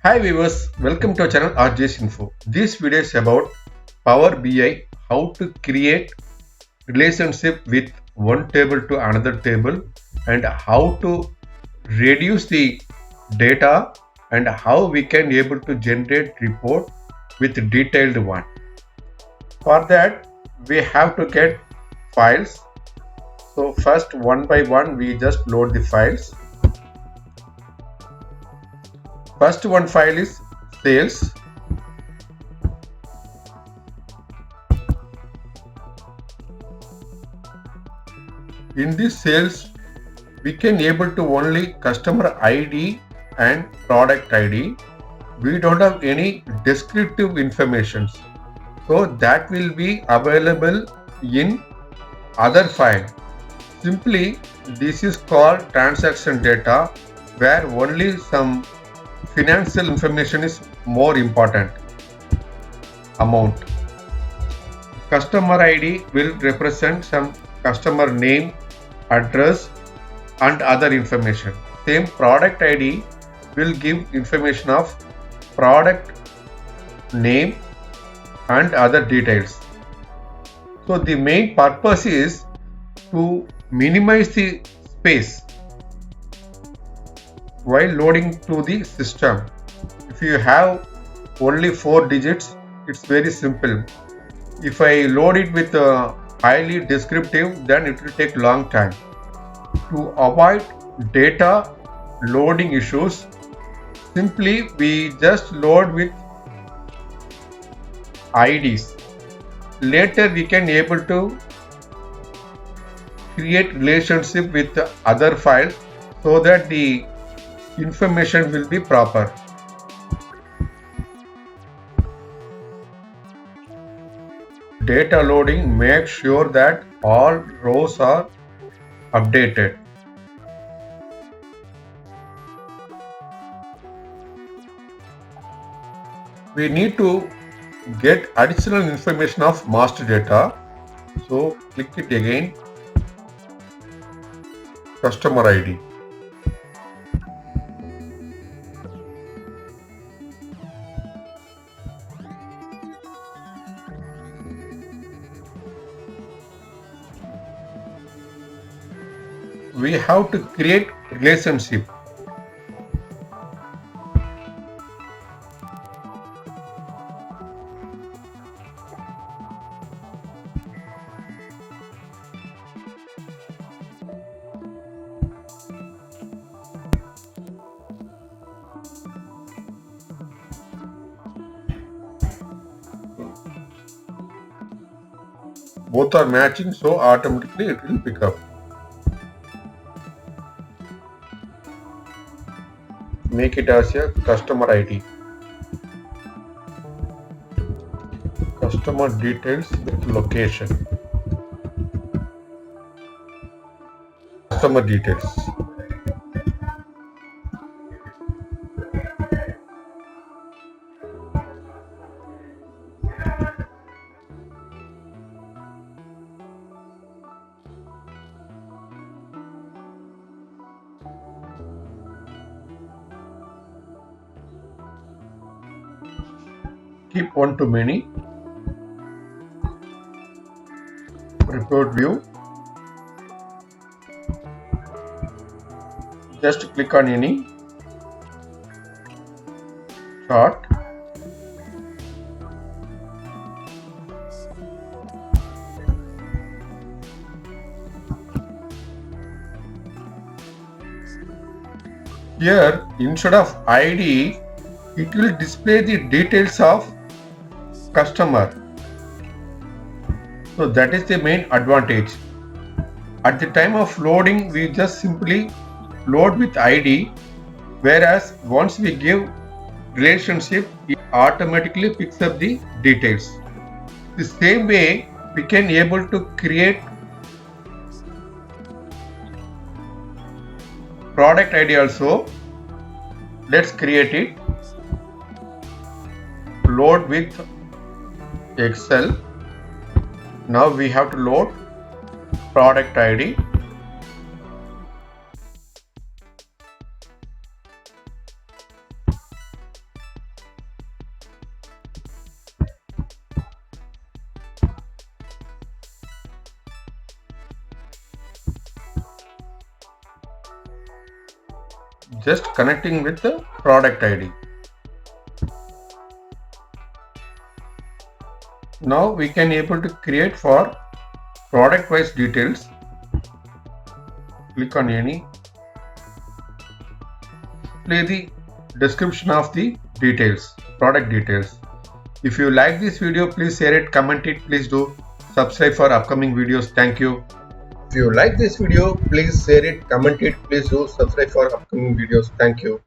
Hi viewers, welcome to our channel RJ's Info. This video is about Power BI, how to create relationship with one table to another table and how to reduce the data and how we can able to generate report with detailed one. For that we have to get files. So first one by one we just load the files. First one file is sales. In this sales, we can able to only customer ID and product ID. We don't have any descriptive information. So that will be available in other file. Simply this is called transaction data where only some financial information is more important. Amount. Customer ID will represent some customer name, address and other information. Same product ID will give information of product name and other details. So the main purpose is to minimize the space while loading to the system. If you have only 4 digits, it's very simple. If I load it with highly descriptive, then it will take long time. To avoid data loading issues, simply we just load with IDs. Later we can able to create relationship with the other files so that the information will be proper. Data loading makes sure that all rows are updated. We need to get additional information of master data. So click it again. Customer ID. We have to create relationship. Both are matching, so automatically it will pick up. Make it as a customer ID. Customer details with location. Customer details. Keep one to many. Report view. Just click on any chart. Here, instead of ID, it will display the details of customer. So that is the main advantage. At the time of loading, we just simply load with ID, whereas once we give relationship, it automatically picks up the details. The same way we can able to create product ID also. Let's create it. Load with Excel. Now we have to load product ID. just connecting with the product ID. Now we can able to create for product wise details. Click on any, play the description of the details, product details. If you like this video, please share it, comment it, please do subscribe for upcoming videos. Thank you. If you like this video, please share it, comment it, please do subscribe for upcoming videos. Thank you.